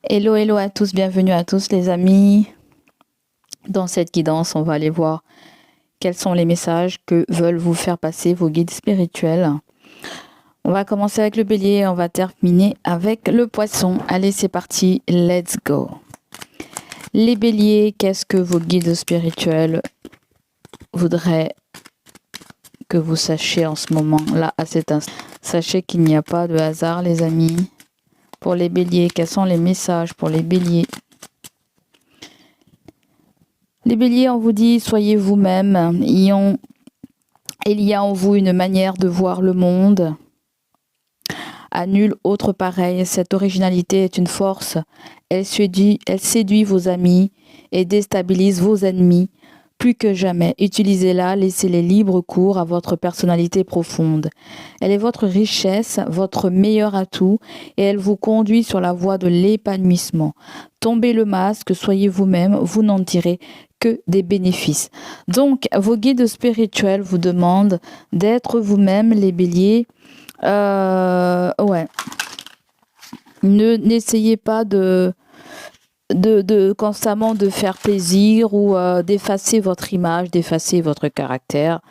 Hello, hello à tous, bienvenue à tous les amis. Dans cette guidance, on va aller voir quels sont les messages que veulent vous faire passer vos guides spirituels. On va commencer avec le bélier et on va terminer avec le poisson. Allez, c'est parti, let's go. Les béliers, qu'est-ce que vos guides spirituels voudraient que vous sachiez en ce moment-là, à cet instant? Sachez qu'il n'y a pas de hasard, les amis. Pour les béliers, quels sont les messages pour les béliers? Les béliers, on vous dit, soyez vous-même. Il y a en vous une manière de voir le monde. À nul autre pareil, cette originalité est une force. Elle séduit vos amis et déstabilise vos ennemis. Plus que jamais, utilisez-la, laissez-les libre cours à votre personnalité profonde. Elle est votre richesse, votre meilleur atout, et elle vous conduit sur la voie de l'épanouissement. Tombez le masque, soyez vous-même, vous n'en tirez que des bénéfices. Donc, vos guides spirituels vous demandent d'être vous-même, les béliers. Ouais. N'essayez pas de constamment de faire plaisir ou d'effacer votre image, d'effacer votre caractère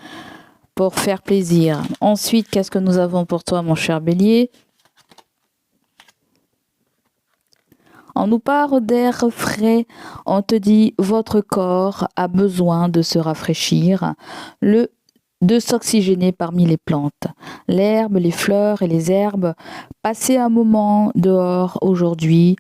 pour faire plaisir. Ensuite, qu'est-ce que nous avons pour toi, mon cher bélier? On nous parle d'air frais, on te dit votre corps a besoin de se rafraîchir, de s'oxygéner parmi les plantes. L'herbe, les fleurs et les herbes, passez un moment dehors aujourd'hui,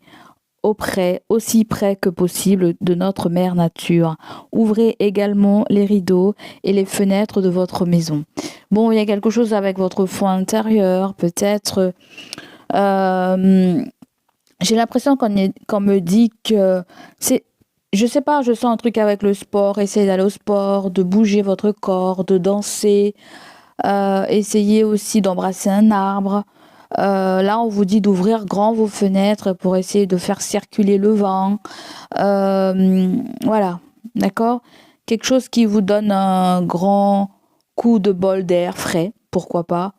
aussi près que possible de notre mère nature. Ouvrez également les rideaux et les fenêtres de votre maison. Bon, il y a quelque chose avec votre foie intérieur, peut-être. J'ai l'impression qu'on me dit que c'est... Je sais pas, je sens un truc avec le sport. Essayez d'aller au sport, de bouger votre corps, de danser. Essayez aussi d'embrasser un arbre. Là, on vous dit d'ouvrir grand vos fenêtres pour essayer de faire circuler le vent. Voilà, d'accord? Quelque chose qui vous donne un grand coup de bol d'air frais, pourquoi pas.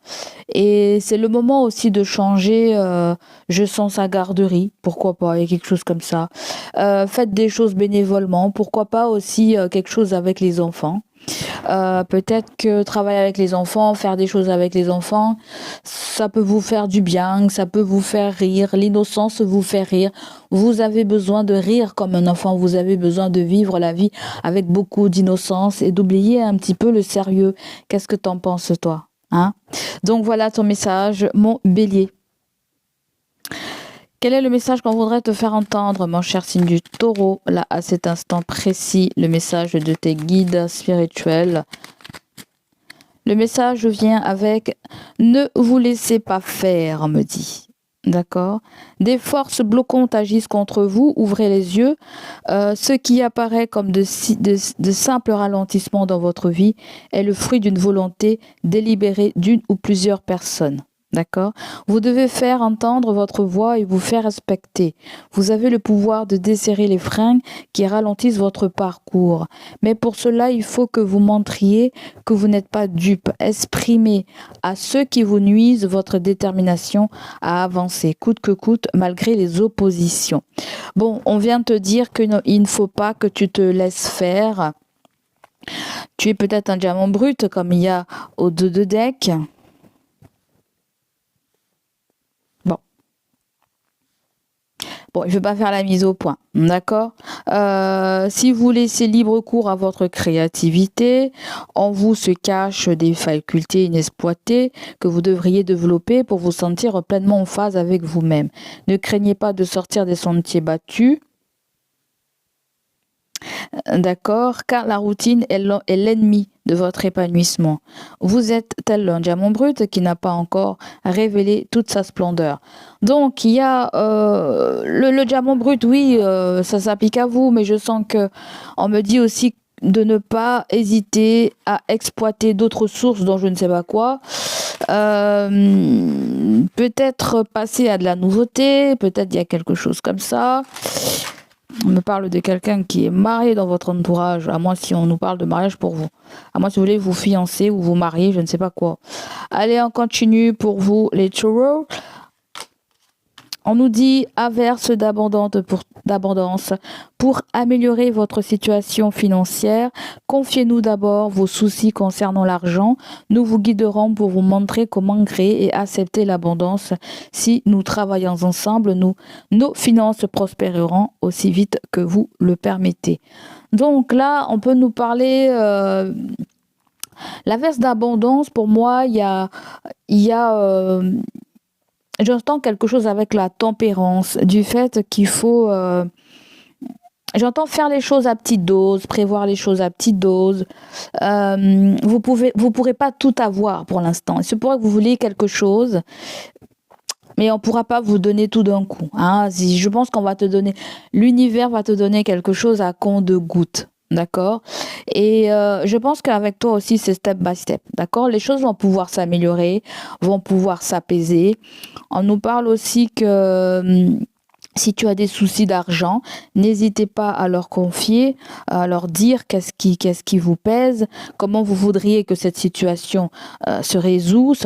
Et c'est le moment aussi de changer, je sens sa garderie, pourquoi pas, il y a quelque chose comme ça. Faites des choses bénévolement, pourquoi pas aussi quelque chose avec les enfants. Peut-être que travailler avec les enfants, faire des choses avec les enfants, ça peut vous faire du bien, ça peut vous faire rire. L'innocence vous fait rire. Vous avez besoin de rire comme un enfant. Vous avez besoin de vivre la vie avec beaucoup d'innocence et d'oublier un petit peu le sérieux. Qu'est-ce que t'en penses, toi, hein? Donc voilà ton message, mon bélier. Quel est le message qu'on voudrait te faire entendre, mon cher signe du taureau, là, à cet instant précis, le message de tes guides spirituels? Le message vient avec « Ne vous laissez pas faire », on me dit. D'accord? Des forces bloquantes agissent contre vous, ouvrez les yeux. Ce qui apparaît comme de simples ralentissements dans votre vie est le fruit d'une volonté délibérée d'une ou plusieurs personnes. D'accord? Vous devez faire entendre votre voix et vous faire respecter. Vous avez le pouvoir de desserrer les freins qui ralentissent votre parcours. Mais pour cela, il faut que vous montriez que vous n'êtes pas dupe. Exprimez à ceux qui vous nuisent votre détermination à avancer, coûte que coûte, malgré les oppositions. Bon, on vient te dire qu'il ne faut pas que tu te laisses faire. Tu es peut-être un diamant brut, comme il y a au 2 de deck. Bon, je ne vais pas faire la mise au point, d'accord? Si vous laissez libre cours à votre créativité, en vous se cachent des facultés inexploitées que vous devriez développer pour vous sentir pleinement en phase avec vous-même. Ne craignez pas de sortir des sentiers battus. D'accord, car la routine est l'ennemi de votre épanouissement. Vous êtes tel un diamant brut qui n'a pas encore révélé toute sa splendeur. Donc, il y a le diamant brut, oui, ça s'applique à vous, mais je sens que on me dit aussi de ne pas hésiter à exploiter d'autres sources dont je ne sais pas quoi. Peut-être passer à de la nouveauté, peut-être il y a quelque chose comme ça. On me parle de quelqu'un qui est marié dans votre entourage, à moins si on nous parle de mariage pour vous. À moins si vous voulez vous fiancer ou vous marier, je ne sais pas quoi. Allez, on continue pour vous, les taureaux. On nous dit averse d'abondance pour améliorer votre situation financière. Confiez-nous d'abord vos soucis concernant l'argent. Nous vous guiderons pour vous montrer comment créer et accepter l'abondance. Si nous travaillons ensemble, nos finances prospéreront aussi vite que vous le permettez. Donc là, on peut nous parler l'averse d'abondance. Pour moi, il y a j'entends quelque chose avec la tempérance, du fait qu'il faut... j'entends faire les choses à petite dose, prévoir les choses à petite dose. Vous pourrez pas tout avoir pour l'instant. Il se pourrait que vous vouliez quelque chose, mais on pourra pas vous donner tout d'un coup. Hein. Je pense qu'on va te donner... L'univers va te donner quelque chose à compte-gouttes. D'accord? Et je pense qu'avec toi aussi, c'est step by step. D'accord? Les choses vont pouvoir s'améliorer, vont pouvoir s'apaiser. On nous parle aussi que si tu as des soucis d'argent, n'hésitez pas à leur confier, à leur dire qu'est-ce qui vous pèse, comment vous voudriez que cette situation se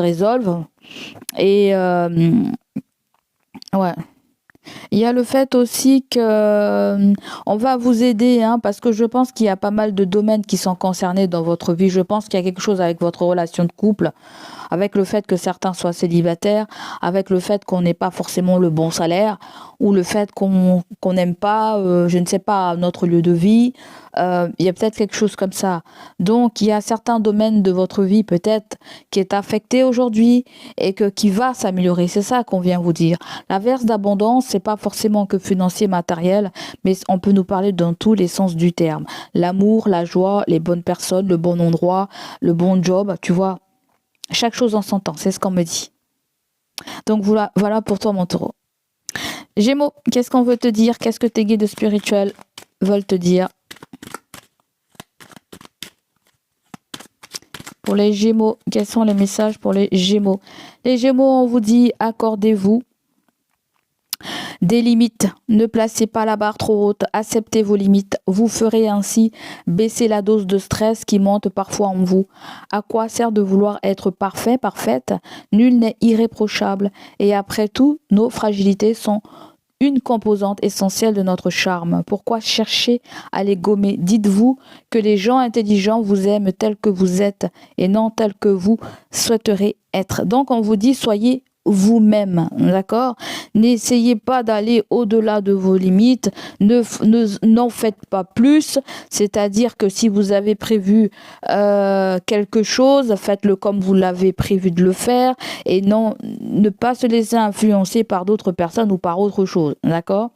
résolve. Et ouais. Il y a le fait aussi que on va vous aider, hein, parce que je pense qu'il y a pas mal de domaines qui sont concernés dans votre vie. Je pense qu'il y a quelque chose avec votre relation de couple, avec le fait que certains soient célibataires, avec le fait qu'on n'ait pas forcément le bon salaire, ou le fait qu'on n'aime pas, je ne sais pas, notre lieu de vie. Il y a peut-être quelque chose comme ça. Donc, il y a certains domaines de votre vie peut-être qui est affecté aujourd'hui et qui va s'améliorer. C'est ça qu'on vient vous dire. L'averse d'abondance, c'est pas forcément que financier, matériel, mais on peut nous parler dans tous les sens du terme. L'amour, la joie, les bonnes personnes, le bon endroit, le bon job, tu vois. Chaque chose en son temps, c'est ce qu'on me dit. Donc voilà pour toi, mon taureau. Gémeaux, qu'est-ce qu'on veut te dire? Qu'est-ce que tes guides spirituels veulent te dire? Pour les Gémeaux, quels sont les messages pour les Gémeaux? Les Gémeaux, on vous dit, accordez-vous des limites. Ne placez pas la barre trop haute. Acceptez vos limites. Vous ferez ainsi baisser la dose de stress qui monte parfois en vous. À quoi sert de vouloir être parfait, parfaite? Nul n'est irréprochable. Et après tout, nos fragilités sont une composante essentielle de notre charme. Pourquoi chercher à les gommer? Dites-vous que les gens intelligents vous aiment tel que vous êtes et non tel que vous souhaiterez être. Donc on vous dit, soyez vous-même, d'accord? N'essayez pas d'aller au-delà de vos limites, n'en faites pas plus, c'est-à-dire que si vous avez prévu quelque chose, faites-le comme vous l'avez prévu de le faire et ne pas se laisser influencer par d'autres personnes ou par autre chose, d'accord?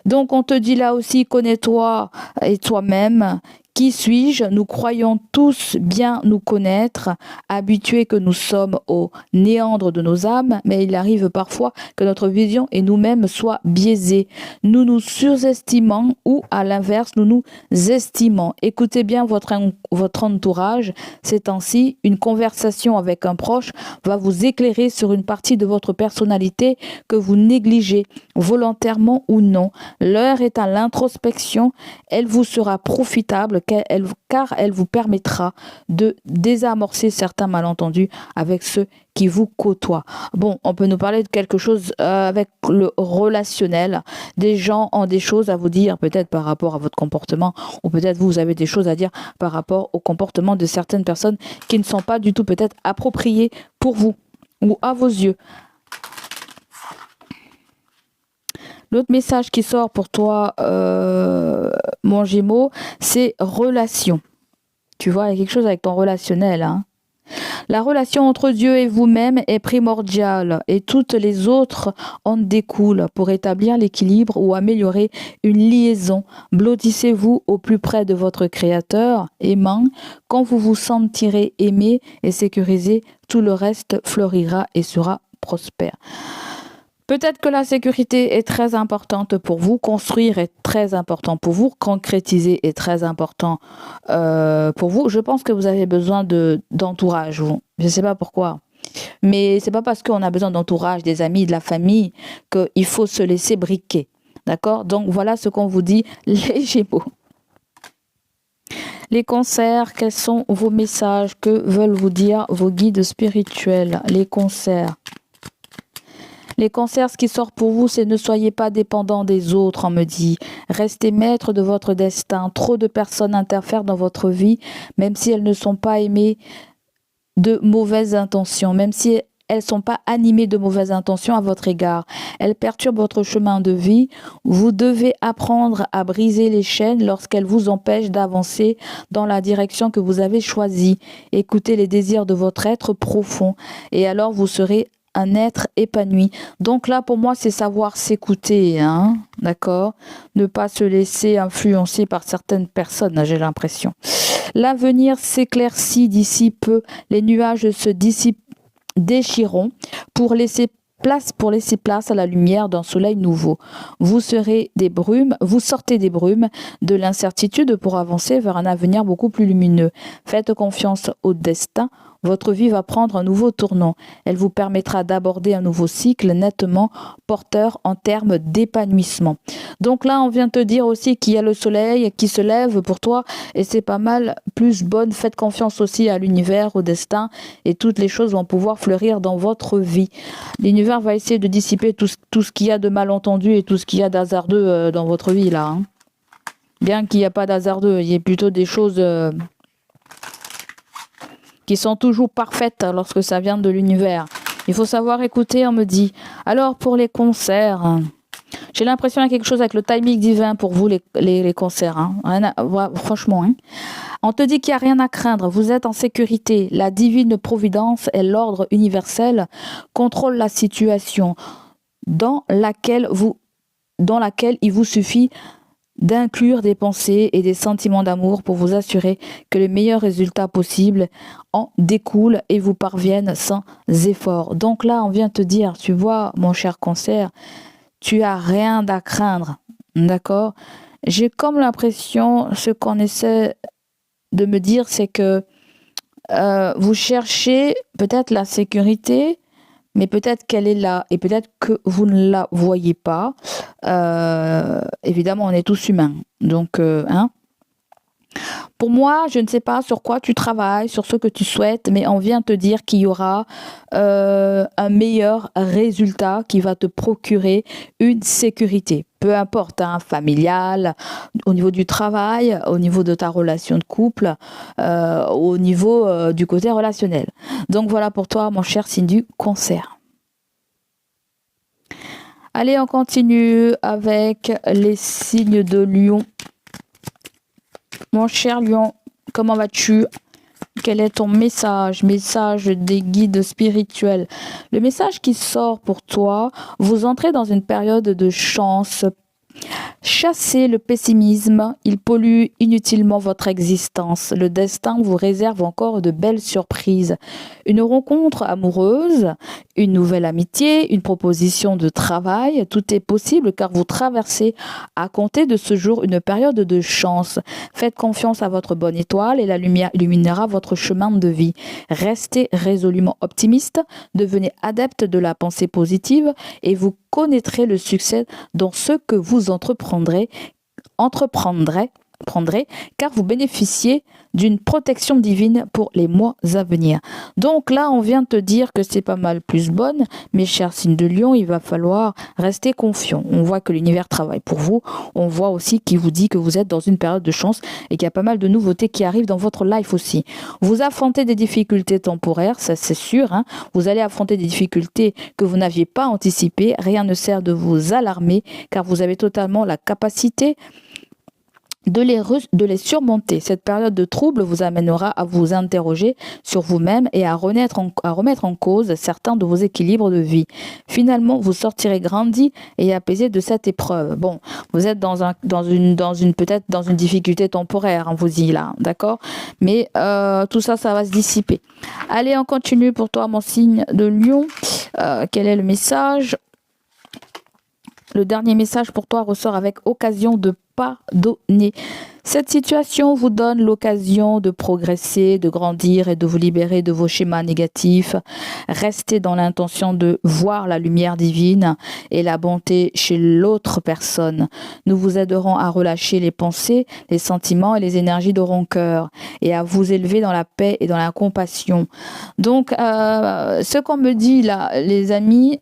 Donc on te dit là aussi, connais-toi et toi-même. Qui suis-je? Nous croyons tous bien nous connaître, habitués que nous sommes au néandre de nos âmes, mais il arrive parfois que notre vision et nous-mêmes soient biaisées. Nous nous surestimons ou, à l'inverse, nous nous estimons. Écoutez bien votre entourage. Ces temps-ci, une conversation avec un proche va vous éclairer sur une partie de votre personnalité que vous négligez, volontairement ou non. L'heure est à l'introspection. Elle vous sera profitable car elle vous permettra de désamorcer certains malentendus avec ceux qui vous côtoient. Bon, on peut nous parler de quelque chose avec le relationnel. Des gens ont des choses à vous dire, peut-être par rapport à votre comportement, ou peut-être vous avez des choses à dire par rapport au comportement de certaines personnes qui ne sont pas du tout peut-être appropriées pour vous ou à vos yeux. L'autre message qui sort pour toi, mon Gémeaux, c'est relation. Tu vois, il y a quelque chose avec ton relationnel. Hein. La relation entre Dieu et vous-même est primordiale et toutes les autres en découlent. Pour établir l'équilibre ou améliorer une liaison, blottissez-vous au plus près de votre Créateur, aimant. Quand vous vous sentirez aimé et sécurisé, tout le reste fleurira et sera prospère. Peut-être que la sécurité est très importante pour vous, construire est très important pour vous, concrétiser est très important pour vous. Je pense que vous avez besoin d'entourage, vous. Je ne sais pas pourquoi. Mais c'est pas parce qu'on a besoin d'entourage, des amis, de la famille, qu'il faut se laisser briquer. D'accord? Donc voilà ce qu'on vous dit, les Gémeaux. Les cancers, quels sont vos messages? Que veulent vous dire vos guides spirituels? Les cancers. Les cancers, ce qui sort pour vous, c'est ne soyez pas dépendant des autres, on me dit. Restez maître de votre destin. Trop de personnes interfèrent dans votre vie, même si elles ne sont pas aimées de mauvaises intentions, même si elles ne sont pas animées de mauvaises intentions à votre égard. Elles perturbent votre chemin de vie. Vous devez apprendre à briser les chaînes lorsqu'elles vous empêchent d'avancer dans la direction que vous avez choisie. Écoutez les désirs de votre être profond et alors vous serez un être épanoui. Donc là, pour moi, c'est savoir s'écouter, hein, d'accord? Ne pas se laisser influencer par certaines personnes, j'ai l'impression. L'avenir s'éclaircit d'ici peu. Les nuages se déchireront pour laisser place à la lumière d'un soleil nouveau. Vous sortez des brumes, de l'incertitude pour avancer vers un avenir beaucoup plus lumineux. Faites confiance au destin. Votre vie va prendre un nouveau tournant. Elle vous permettra d'aborder un nouveau cycle nettement porteur en termes d'épanouissement. Donc là, on vient te dire aussi qu'il y a le soleil qui se lève pour toi et c'est pas mal plus bonne. Faites confiance aussi à l'univers, au destin et toutes les choses vont pouvoir fleurir dans votre vie. L'univers va essayer de dissiper tout ce qu'il y a de malentendu et tout ce qu'il y a d'hasardeux dans votre vie là. Hein. Bien qu'il n'y a pas d'hasardeux, il y ait plutôt des choses qui sont toujours parfaites lorsque ça vient de l'univers. Il faut savoir écouter, on me dit. Alors pour les concerts, j'ai l'impression qu'il y a quelque chose avec le timing divin pour vous les concerts. Hein. Franchement, hein. On te dit qu'il n'y a rien à craindre, vous êtes en sécurité. La divine providence et l'ordre universel contrôlent la situation dans laquelle il vous suffit d'inclure des pensées et des sentiments d'amour pour vous assurer que les meilleurs résultats possibles en découlent et vous parviennent sans effort. Donc là, on vient te dire, tu vois, mon cher cancer, tu as rien à craindre, d'accord? J'ai comme l'impression, ce qu'on essaie de me dire, c'est que vous cherchez peut-être la sécurité, mais peut-être qu'elle est là et peut-être que vous ne la voyez pas. Évidemment, on est tous humains. Donc, hein. Pour moi, je ne sais pas sur quoi tu travailles, sur ce que tu souhaites, mais on vient te dire qu'il y aura un meilleur résultat qui va te procurer une sécurité. Peu importe, hein, familiale, au niveau du travail, au niveau de ta relation de couple, au niveau du côté relationnel. Donc voilà pour toi, mon cher signe du cancer. Allez, on continue avec les signes de Lion. Mon cher Lion, comment vas-tu? Quel est ton message? Message des guides spirituels. Le message qui sort pour toi, vous entrez dans une période de chance. Chassez le pessimisme, il pollue inutilement votre existence. Le destin vous réserve encore de belles surprises. Une rencontre amoureuse, une nouvelle amitié, une proposition de travail, tout est possible car vous traversez à compter de ce jour une période de chance. Faites confiance à votre bonne étoile et la lumière illuminera votre chemin de vie. Restez résolument optimiste, devenez adepte de la pensée positive et vous connaîtrez le succès dans ce que vous entreprendrez, car vous bénéficiez d'une protection divine pour les mois à venir. Donc là, on vient de te dire que c'est pas mal plus bonne, mes chers signes de Lion, il va falloir rester confiant. On voit que l'univers travaille pour vous, on voit aussi qu'il vous dit que vous êtes dans une période de chance et qu'il y a pas mal de nouveautés qui arrivent dans votre life aussi. Vous affrontez des difficultés temporaires, ça c'est sûr, hein. Vous allez affronter des difficultés que vous n'aviez pas anticipées, rien ne sert de vous alarmer car vous avez totalement la capacité de les surmonter. Cette période de trouble vous amènera à vous interroger sur vous-même et à remettre en cause certains de vos équilibres de vie. Finalement, vous sortirez grandi et apaisé de cette épreuve. Bon, vous êtes peut-être dans une difficulté temporaire, hein, vous y là, d'accord? Mais tout ça, ça va se dissiper. Allez, on continue pour toi, mon signe de Lion. Quel est le message? Le dernier message pour toi ressort avec occasion de pardonner. Cette situation vous donne l'occasion de progresser, de grandir et de vous libérer de vos schémas négatifs. Restez dans l'intention de voir la lumière divine et la bonté chez l'autre personne. Nous vous aiderons à relâcher les pensées, les sentiments et les énergies de rancœur et à vous élever dans la paix et dans la compassion. Donc, ce qu'on me dit là, les amis,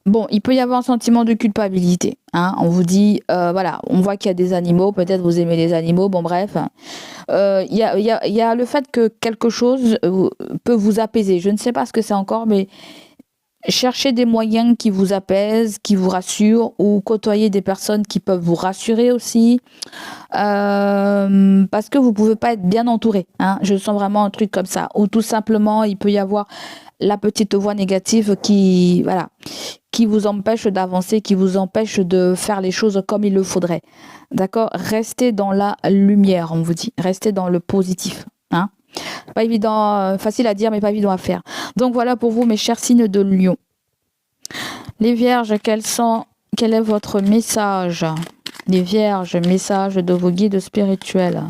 bon, il peut y avoir un sentiment de culpabilité. Hein. On vous dit, voilà, on voit qu'il y a des animaux, peut-être vous aimez les animaux, bon bref. Il y a le fait que quelque chose peut vous apaiser. Je ne sais pas ce que c'est encore, mais cherchez des moyens qui vous apaisent, qui vous rassurent, ou côtoyer des personnes qui peuvent vous rassurer aussi, parce que vous pouvez pas être bien entouré. Hein. Je sens vraiment un truc comme ça. Ou tout simplement, il peut y avoir la petite voix négative qui, voilà, qui vous empêche d'avancer, qui vous empêche de faire les choses comme il le faudrait. D'accord? Restez dans la lumière, on vous dit. Restez dans le positif. Hein? Pas évident, facile à dire, mais pas évident à faire. Donc voilà pour vous, mes chers signes de Lion. Les Vierges, quel est votre message? Les Vierges, message de vos guides spirituels.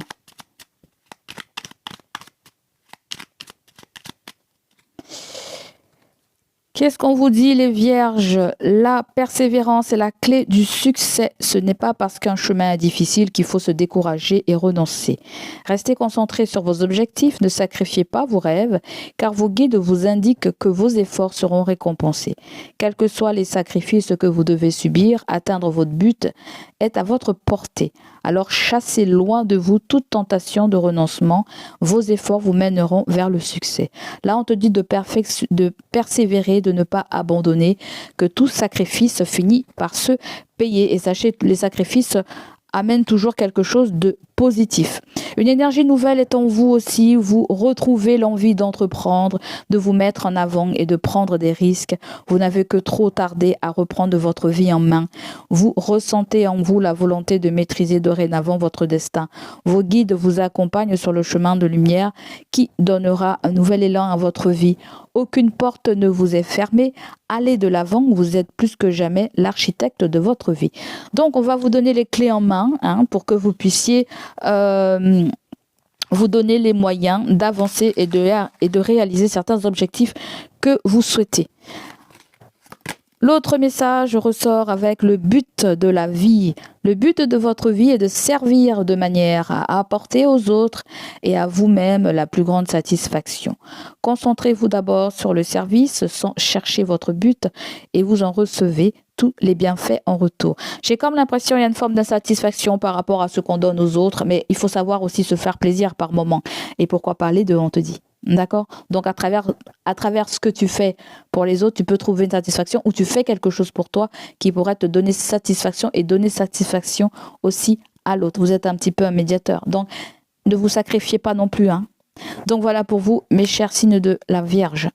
Qu'est-ce qu'on vous dit, les Vierges? La persévérance est la clé du succès. Ce n'est pas parce qu'un chemin est difficile qu'il faut se décourager et renoncer. Restez concentrés sur vos objectifs, ne sacrifiez pas vos rêves, car vos guides vous indiquent que vos efforts seront récompensés. Quels que soient les sacrifices que vous devez subir, atteindre votre but est à votre portée. Alors chassez loin de vous toute tentation de renoncement. Vos efforts vous mèneront vers le succès. Là, on te dit de persévérer, de ne pas abandonner, que tout sacrifice finit par se payer. Et sachez que les sacrifices amènent toujours quelque chose de positif. Une énergie nouvelle est en vous aussi. Vous retrouvez l'envie d'entreprendre, de vous mettre en avant et de prendre des risques. Vous n'avez que trop tardé à reprendre votre vie en main. Vous ressentez en vous la volonté de maîtriser dorénavant votre destin. Vos guides vous accompagnent sur le chemin de lumière qui donnera un nouvel élan à votre vie. Aucune porte ne vous est fermée. Allez de l'avant, vous êtes plus que jamais l'architecte de votre vie. Donc, on va vous donner les clés en main pour que vous puissiez vous donner les moyens d'avancer et de réaliser certains objectifs que vous souhaitez. L'autre message ressort avec le but de la vie. Le but de votre vie est de servir de manière à apporter aux autres et à vous-même la plus grande satisfaction. Concentrez-vous d'abord sur le service sans chercher votre but et vous en recevez tous les bienfaits en retour. J'ai comme l'impression qu'il y a une forme d'insatisfaction par rapport à ce qu'on donne aux autres, mais il faut savoir aussi se faire plaisir par moment. Et pourquoi parler de on te dit. D'accord? Donc, à travers ce que tu fais pour les autres, tu peux trouver une satisfaction ou tu fais quelque chose pour toi qui pourrait te donner satisfaction et donner satisfaction aussi à l'autre. Vous êtes un petit peu un médiateur. Donc, ne vous sacrifiez pas non plus. Hein. Donc, voilà pour vous, mes chers signes de la Vierge.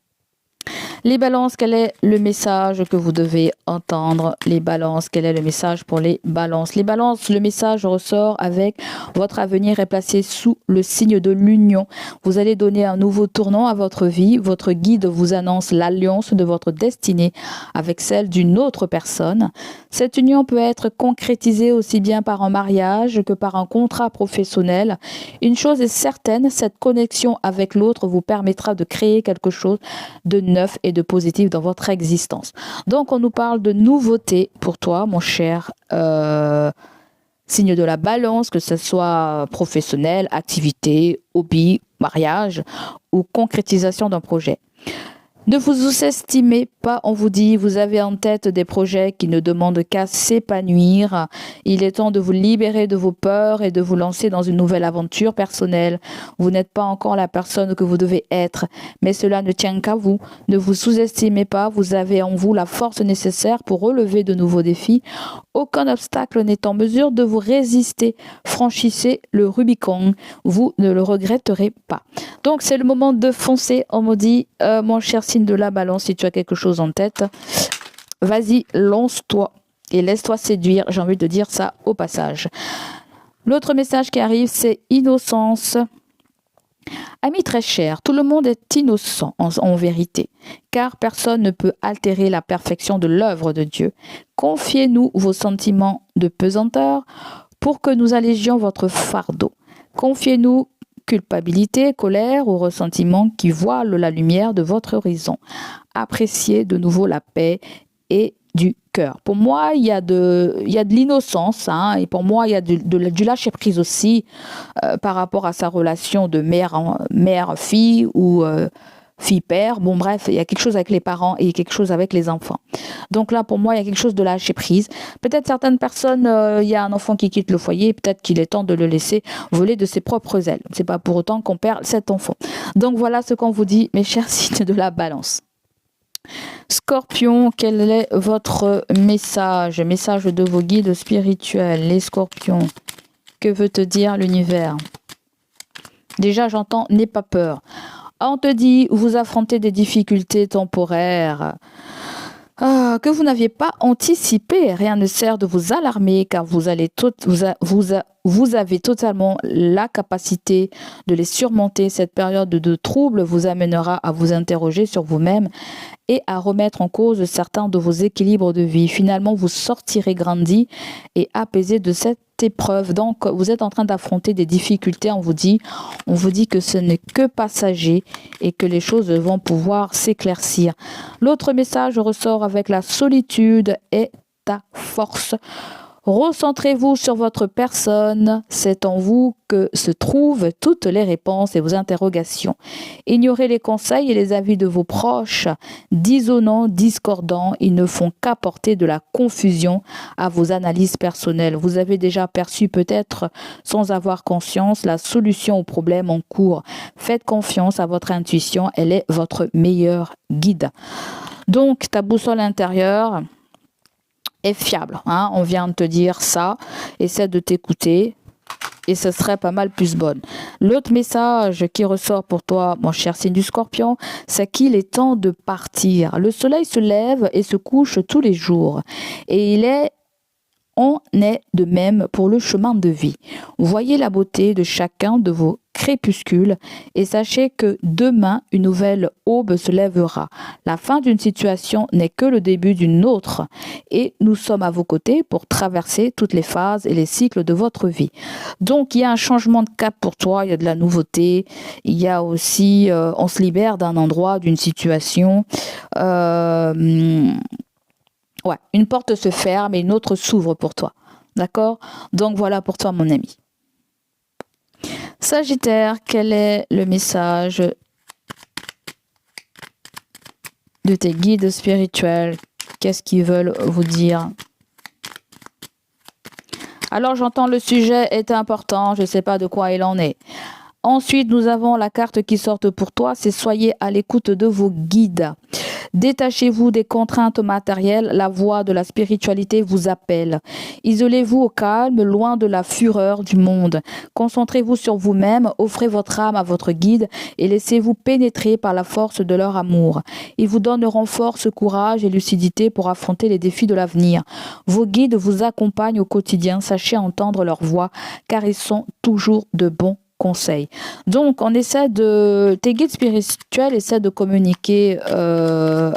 Les balances, quel est le message que vous devez entendre? Les balances, quel est le message pour les balances? Les balances, le message ressort avec votre avenir est placé sous le signe de l'union. Vous allez donner un nouveau tournant à votre vie. Votre guide vous annonce l'alliance de votre destinée avec celle d'une autre personne. Cette union peut être concrétisée aussi bien par un mariage que par un contrat professionnel. Une chose est certaine, cette connexion avec l'autre vous permettra de créer quelque chose de neuf et de positif dans votre existence. Donc, on nous parle de nouveautés pour toi, mon cher signe de la balance, que ce soit professionnel, activité, hobby, mariage ou concrétisation d'un projet. Ne vous sous-estimez pas, on vous dit, vous avez en tête des projets qui ne demandent qu'à s'épanouir. Il est temps de vous libérer de vos peurs et de vous lancer dans une nouvelle aventure personnelle. Vous n'êtes pas encore la personne que vous devez être, mais cela ne tient qu'à vous. Ne vous sous-estimez pas, vous avez en vous la force nécessaire pour relever de nouveaux défis. Aucun obstacle n'est en mesure de vous résister. Franchissez le Rubicon, vous ne le regretterez pas. Donc c'est le moment de foncer, on me dit, mon cher signe de la balance, si tu as quelque chose en tête, vas-y, lance-toi et laisse-toi séduire, j'ai envie de dire ça au passage. L'autre message qui arrive, c'est innocence. Amis très chers, tout le monde est innocent en vérité, car personne ne peut altérer la perfection de l'œuvre de Dieu. Confiez-nous vos sentiments de pesanteur pour que nous allégions votre fardeau. Confiez-nous culpabilité, colère ou ressentiment qui voilent la lumière de votre horizon. Appréciez de nouveau la paix et du cœur. Pour moi, il y a de l'innocence, et pour moi, il y a du lâcher-prise aussi par rapport à sa relation de mère-fille ou fille-père. Bon, bref, il y a quelque chose avec les parents et quelque chose avec les enfants. Donc là, pour moi, il y a quelque chose de lâcher-prise. Peut-être certaines personnes, il y a un enfant qui quitte le foyer, peut-être qu'il est temps de le laisser voler de ses propres ailes. C'est pas pour autant qu'on perd cet enfant. Donc voilà ce qu'on vous dit, mes chers signes de la balance. Scorpion, quel est votre message de vos guides spirituels, les scorpions? Que veut te dire l'univers? Déjà, j'entends « n'aie pas peur ». On te dit « vous affrontez des difficultés temporaires ». Que vous n'aviez pas anticipé. Rien ne sert de vous alarmer car vous avez totalement la capacité de les surmonter. Cette période de trouble vous amènera à vous interroger sur vous-même et à remettre en cause certains de vos équilibres de vie. Finalement, vous sortirez grandi et apaisé de cette épreuve. Donc, vous êtes en train d'affronter des difficultés. On vous dit que ce n'est que passager et que les choses vont pouvoir s'éclaircir. L'autre message ressort avec la solitude est ta force. Recentrez-vous sur votre personne, c'est en vous que se trouvent toutes les réponses et vos interrogations. Ignorez les conseils et les avis de vos proches, dissonants, discordants, ils ne font qu'apporter de la confusion à vos analyses personnelles. Vous avez déjà perçu peut-être sans avoir conscience la solution au problème en cours. Faites confiance à votre intuition, elle est votre meilleur guide. Donc, ta boussole intérieure est fiable, on vient de te dire ça, essaie de t'écouter et ce serait pas mal plus bonne. L'autre message qui ressort pour toi, mon cher signe du Scorpion, c'est qu'il est temps de partir. Le soleil se lève et se couche tous les jours et on est de même pour le chemin de vie. Voyez la beauté de chacun de vos crépuscules et sachez que demain, une nouvelle aube se lèvera. La fin d'une situation n'est que le début d'une autre et nous sommes à vos côtés pour traverser toutes les phases et les cycles de votre vie. Donc, il y a un changement de cap pour toi, il y a de la nouveauté, il y a aussi, on se libère d'un endroit, d'une situation. Une porte se ferme et une autre s'ouvre pour toi. D'accord? Donc voilà pour toi, mon ami. Sagittaire, quel est le message de tes guides spirituels? Qu'est-ce qu'ils veulent vous dire? Alors j'entends le sujet est important, je ne sais pas de quoi il en est. Ensuite, nous avons la carte qui sort pour toi, c'est soyez à l'écoute de vos guides. Détachez-vous des contraintes matérielles, la voix de la spiritualité vous appelle. Isolez-vous au calme, loin de la fureur du monde. Concentrez-vous sur vous-même, offrez votre âme à votre guide et laissez-vous pénétrer par la force de leur amour. Ils vous donneront force, courage et lucidité pour affronter les défis de l'avenir. Vos guides vous accompagnent au quotidien, sachez entendre leur voix car ils sont toujours de bons conseils. Donc, tes guides spirituels essaient de communiquer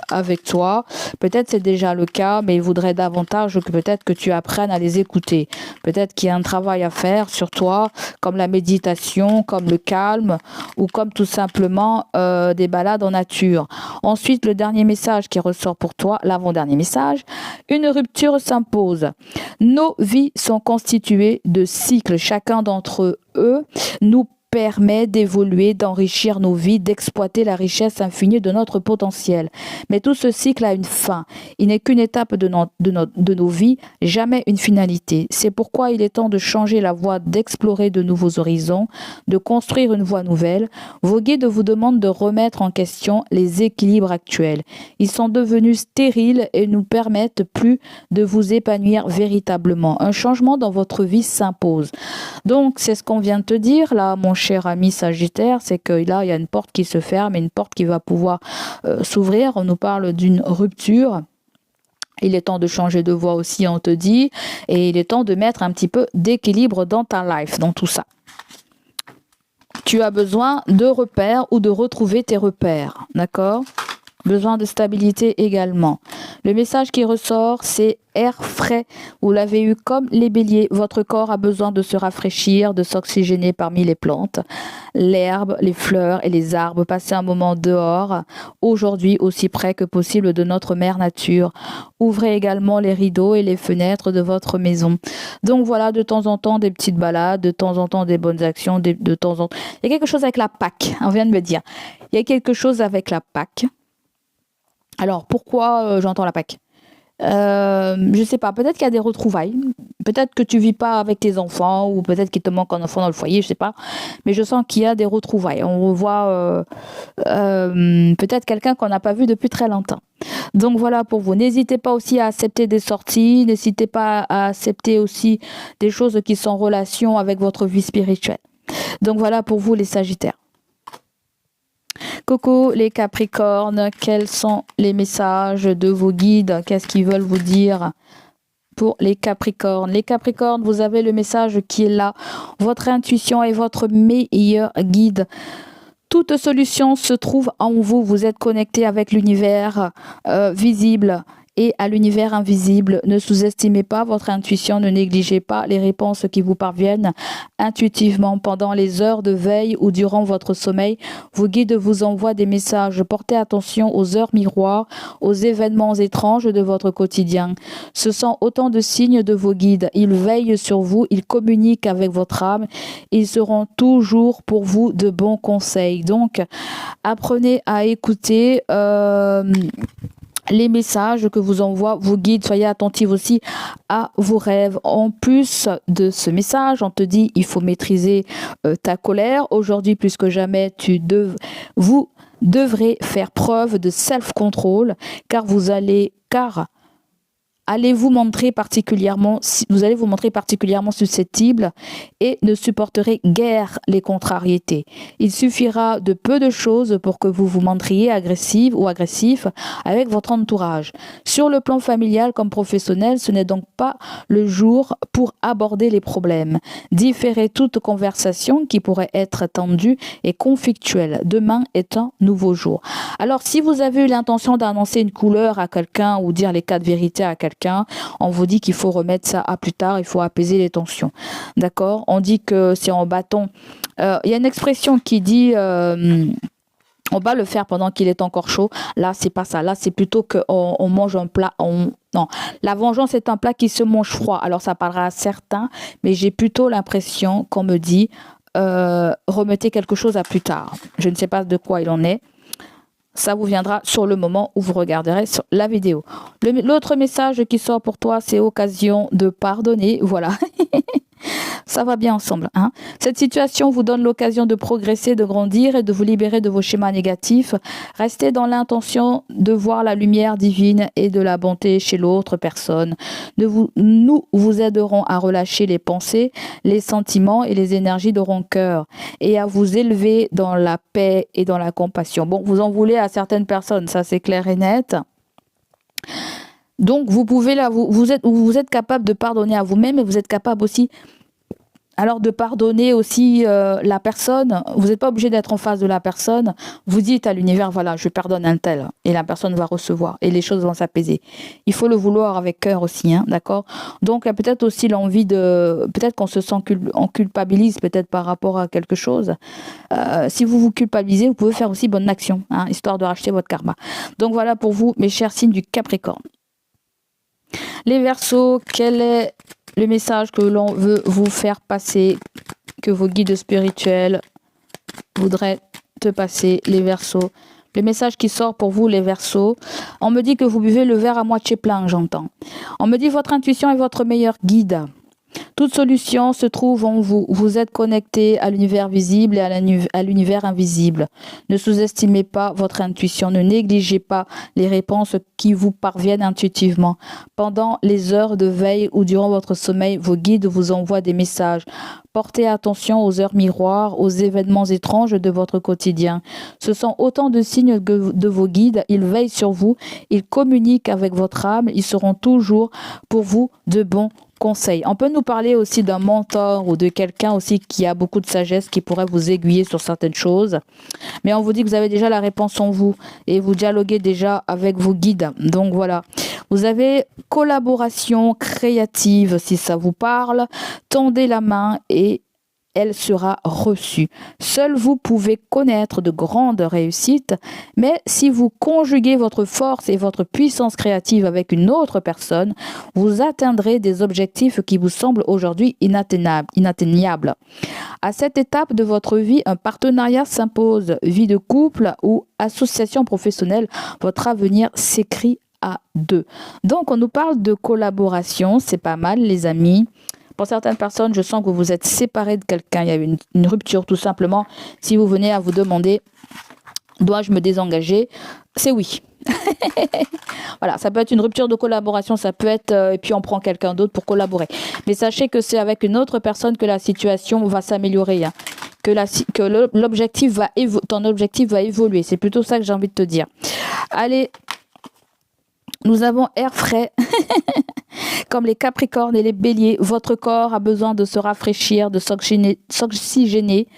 avec toi. Peut-être c'est déjà le cas, mais ils voudraient davantage que peut-être que tu apprennes à les écouter. Peut-être qu'il y a un travail à faire sur toi, comme la méditation, comme le calme, ou comme tout simplement des balades en nature. Ensuite, le dernier message qui ressort pour toi, l'avant-dernier message, une rupture s'impose. Nos vies sont constituées de cycles. Chacun d'entre eux nous permet d'évoluer, d'enrichir nos vies, d'exploiter la richesse infinie de notre potentiel. Mais tout ce cycle a une fin. Il n'est qu'une étape de nos vies, jamais une finalité. C'est pourquoi il est temps de changer la voie, d'explorer de nouveaux horizons, de construire une voie nouvelle. Vos guides vous demandent de remettre en question les équilibres actuels. Ils sont devenus stériles et ne nous permettent plus de vous épanouir véritablement. Un changement dans votre vie s'impose. Donc, c'est ce qu'on vient de te dire, là, mon cher ami Sagittaire, c'est que là, il y a une porte qui se ferme et une porte qui va pouvoir s'ouvrir. On nous parle d'une rupture. Il est temps de changer de voie aussi, on te dit. Et il est temps de mettre un petit peu d'équilibre dans ta life, dans tout ça. Tu as besoin de repères ou de retrouver tes repères, d'accord? Besoin de stabilité également. Le message qui ressort, c'est air frais. Vous l'avez eu comme les béliers. Votre corps a besoin de se rafraîchir, de s'oxygéner parmi les plantes, l'herbe, les fleurs et les arbres. Passez un moment dehors, aujourd'hui aussi près que possible de notre mère nature. Ouvrez également les rideaux et les fenêtres de votre maison. Donc voilà, de temps en temps, des petites balades, de temps en temps, des bonnes actions, de temps en temps. Il y a quelque chose avec la Pâque, on vient de me dire. Il y a quelque chose avec la Pâque. Alors, pourquoi j'entends la Pâque? Je sais pas, peut-être qu'il y a des retrouvailles, peut-être que tu vis pas avec tes enfants, ou peut-être qu'il te manque un enfant dans le foyer, je sais pas, mais je sens qu'il y a des retrouvailles. On revoit peut-être quelqu'un qu'on n'a pas vu depuis très longtemps. Donc voilà pour vous. N'hésitez pas aussi à accepter des sorties, n'hésitez pas à accepter aussi des choses qui sont en relation avec votre vie spirituelle. Donc voilà pour vous les Sagittaires. Coucou les Capricornes, quels sont les messages de vos guides? Qu'est-ce qu'ils veulent vous dire pour les Capricornes? Les Capricornes, vous avez le message qui est là. Votre intuition est votre meilleur guide. Toute solution se trouve en vous. Vous êtes connecté avec l'univers visible et à l'univers invisible. Ne sous-estimez pas votre intuition, ne négligez pas les réponses qui vous parviennent intuitivement pendant les heures de veille ou durant votre sommeil. Vos guides vous envoient des messages. Portez attention aux heures miroirs, aux événements étranges de votre quotidien. Ce sont autant de signes de vos guides. Ils veillent sur vous, ils communiquent avec votre âme. Ils seront toujours pour vous de bons conseils. Donc, apprenez à écouter les messages que vous envoient vos guides. Soyez attentifs aussi à vos rêves. En plus de ce message, on te dit il faut maîtriser ta colère. Aujourd'hui, plus que jamais, vous devrez faire preuve de self-control car allez vous montrer particulièrement susceptible et ne supporterez guère les contrariétés. Il suffira de peu de choses pour que vous vous montriez agressive ou agressif avec votre entourage. Sur le plan familial comme professionnel, ce n'est donc pas le jour pour aborder les problèmes. Différez toute conversation qui pourrait être tendue et conflictuelle. Demain est un nouveau jour. Alors, si vous avez eu l'intention d'annoncer une couleur à quelqu'un ou dire les 4 vérités à quelqu'un, on vous dit qu'il faut remettre ça à plus tard, il faut apaiser les tensions. D'accord? On dit que c'est en bâton. Il y a une expression qui dit on bat le fer pendant qu'il est encore chaud. Là, c'est pas ça. Là, c'est plutôt qu'on mange un plat. Non, la vengeance est un plat qui se mange froid. Alors, ça parlera à certains, mais j'ai plutôt l'impression qu'on me dit remettez quelque chose à plus tard. Je ne sais pas de quoi il en est. Ça vous viendra sur le moment où vous regarderez sur la vidéo. L'autre message qui sort pour toi, c'est occasion de pardonner. Voilà. Ça va bien ensemble, hein? Cette situation vous donne l'occasion de progresser, de grandir et de vous libérer de vos schémas négatifs. Restez dans l'intention de voir la lumière divine et de la bonté chez l'autre personne. Nous vous aiderons à relâcher les pensées, les sentiments et les énergies de rancœur et à vous élever dans la paix et dans la compassion. Bon, vous en voulez à certaines personnes, ça c'est clair et net. Donc, vous êtes capable de pardonner à vous-même et vous êtes capable aussi alors de pardonner aussi la personne. Vous n'êtes pas obligé d'être en face de la personne. Vous dites à l'univers, voilà, je pardonne un tel. Et la personne va recevoir et les choses vont s'apaiser. Il faut le vouloir avec cœur aussi, hein, d'accord? Donc, il y a peut-être aussi l'envie de... Peut-être qu'on se sent on culpabilise peut-être par rapport à quelque chose. Si vous vous culpabilisez, vous pouvez faire aussi bonne action, hein, histoire de racheter votre karma. Donc, voilà pour vous, mes chers signes du Capricorne. Les Verseaux, quel est le message que l'on veut vous faire passer, que vos guides spirituels voudraient te passer, les Verseaux? Le message qui sort pour vous, les Verseaux, on me dit que vous buvez le verre à moitié plein, j'entends. On me dit votre intuition est votre meilleur guide. Toute solution se trouve en vous. Vous êtes connecté à l'univers visible et à l'univers invisible. Ne sous-estimez pas votre intuition. Ne négligez pas les réponses qui vous parviennent intuitivement. Pendant les heures de veille ou durant votre sommeil, vos guides vous envoient des messages. Portez attention aux heures miroirs, aux événements étranges de votre quotidien. Ce sont autant de signes de vos guides. Ils veillent sur vous. Ils communiquent avec votre âme. Ils seront toujours pour vous de bons conseils. On peut nous parler parler aussi d'un mentor ou de quelqu'un aussi qui a beaucoup de sagesse, qui pourrait vous aiguiller sur certaines choses. Mais on vous dit que vous avez déjà la réponse en vous et vous dialoguez déjà avec vos guides. Donc voilà. Vous avez collaboration créative, si ça vous parle. Tendez la main et elle sera reçue. Seul vous pouvez connaître de grandes réussites, mais si vous conjuguez votre force et votre puissance créative avec une autre personne, vous atteindrez des objectifs qui vous semblent aujourd'hui inatteignables. À cette étape de votre vie, un partenariat s'impose. Vie de couple ou association professionnelle, votre avenir s'écrit à deux. Donc, on nous parle de collaboration, c'est pas mal les amis. Pour certaines personnes, je sens que vous vous êtes séparés de quelqu'un. Il y a eu une rupture tout simplement. Si vous venez à vous demander, dois-je me désengager? C'est oui. Voilà, ça peut être une rupture de collaboration, ça peut être, et puis on prend quelqu'un d'autre pour collaborer. Mais sachez que c'est avec une autre personne que la situation va s'améliorer. Hein. Que l'objectif ton objectif va évoluer. C'est plutôt ça que j'ai envie de te dire. Allez, nous avons air frais. Comme les capricornes et les béliers, votre corps a besoin de se rafraîchir, de s'oxygéner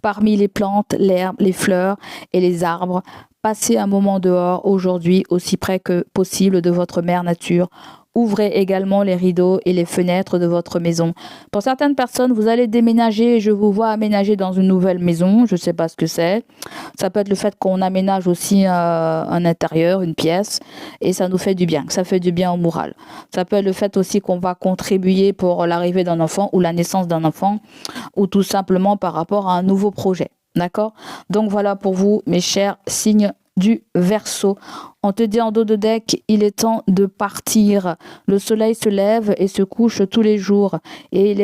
parmi les plantes, l'herbe, les fleurs et les arbres. Passez un moment dehors aujourd'hui aussi près que possible de votre mère nature. Ouvrez également les rideaux et les fenêtres de votre maison. Pour certaines personnes, vous allez déménager. Je vous vois aménager dans une nouvelle maison. Je ne sais pas ce que c'est. Ça peut être le fait qu'on aménage aussi un intérieur, une pièce. Et ça nous fait du bien. Ça fait du bien au moral. Ça peut être le fait aussi qu'on va contribuer pour l'arrivée d'un enfant ou la naissance d'un enfant. Ou tout simplement par rapport à un nouveau projet. D'accord? Donc voilà pour vous, mes chers signes du Verseau. On te dit en dos de deck, il est temps de partir. Le soleil se lève et se couche tous les jours. Et il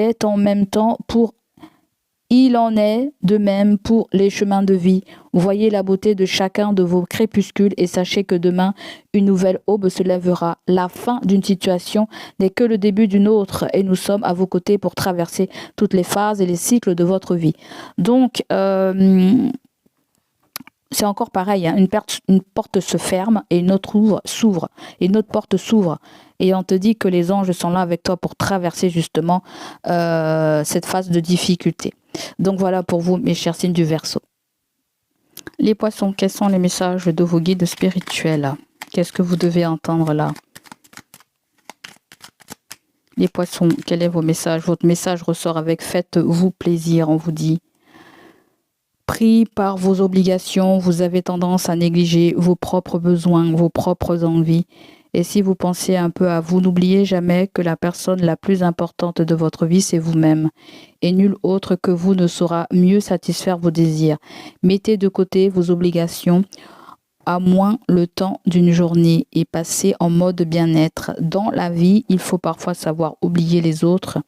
en est de même pour les chemins de vie. Voyez la beauté de chacun de vos crépuscules et sachez que demain, une nouvelle aube se lèvera. La fin d'une situation n'est que le début d'une autre et nous sommes à vos côtés pour traverser toutes les phases et les cycles de votre vie. Donc, c'est encore pareil, hein, une porte se ferme et une autre s'ouvre, et une autre porte s'ouvre. Et on te dit que les anges sont là avec toi pour traverser justement cette phase de difficulté. Donc voilà pour vous, mes chers signes du Verseau. Les poissons, quels sont les messages de vos guides spirituels? Qu'est-ce que vous devez entendre là? Les poissons, quel est vos messages? Votre message ressort avec faites-vous plaisir, on vous dit. Pris par vos obligations, vous avez tendance à négliger vos propres besoins, vos propres envies. Et si vous pensez un peu à vous, n'oubliez jamais que la personne la plus importante de votre vie, c'est vous-même. Et nul autre que vous ne saura mieux satisfaire vos désirs. Mettez de côté vos obligations, à moins le temps d'une journée, et passez en mode bien-être. Dans la vie, il faut parfois savoir oublier les autres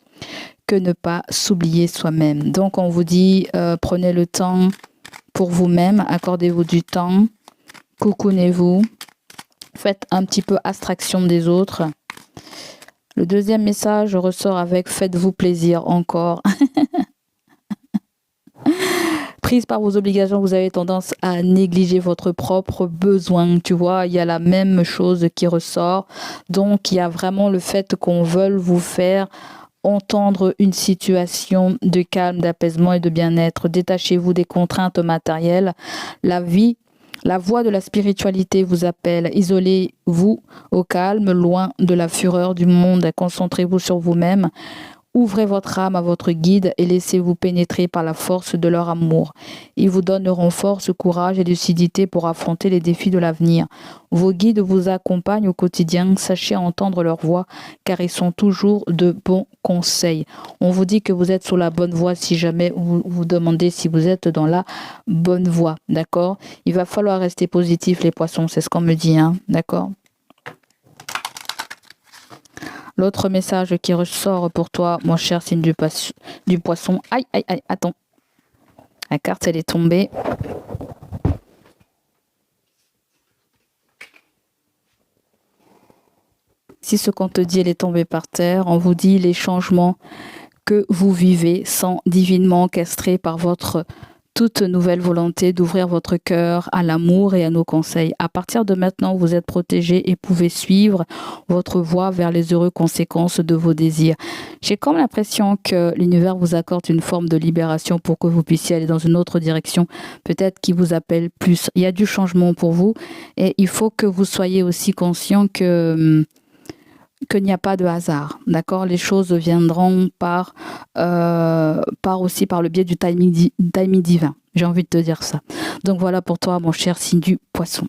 que ne pas s'oublier soi-même. Donc on vous dit, prenez le temps pour vous-même, accordez-vous du temps, coucounez-vous, faites un petit peu abstraction des autres. Le deuxième message ressort avec faites-vous plaisir encore. Prise par vos obligations, vous avez tendance à négliger votre propre besoin. Tu vois, il y a la même chose qui ressort. Donc il y a vraiment le fait qu'on veuille vous faire entendre une situation de calme, d'apaisement et de bien-être. Détachez-vous des contraintes matérielles. La voie de la spiritualité vous appelle. Isolez-vous au calme, loin de la fureur du monde. Concentrez-vous sur vous-même. Ouvrez votre âme à votre guide et laissez-vous pénétrer par la force de leur amour. Ils vous donneront force, courage et lucidité pour affronter les défis de l'avenir. Vos guides vous accompagnent au quotidien. Sachez entendre leur voix car ils sont toujours de bons conseils. On vous dit que vous êtes sur la bonne voie si jamais vous vous demandez si vous êtes dans la bonne voie. D'accord? Il va falloir rester positif les poissons, c'est ce qu'on me dit. Hein, d'accord? L'autre message qui ressort pour toi, mon cher signe du poisson. Aïe, aïe, aïe, attends. La carte, elle est tombée. Si ce qu'on te dit, elle est tombée par terre, on vous dit les changements que vous vivez sont divinement orchestrés par votre toute nouvelle volonté d'ouvrir votre cœur à l'amour et à nos conseils. À partir de maintenant, vous êtes protégé et pouvez suivre votre voie vers les heureuses conséquences de vos désirs. J'ai comme l'impression que l'univers vous accorde une forme de libération pour que vous puissiez aller dans une autre direction, peut-être qui vous appelle plus. Il y a du changement pour vous et il faut que vous soyez aussi conscient qu'il n'y a pas de hasard, d'accord? Les choses viendront aussi par le biais du timing divin. J'ai envie de te dire ça. Donc voilà pour toi, mon cher signe du Poisson.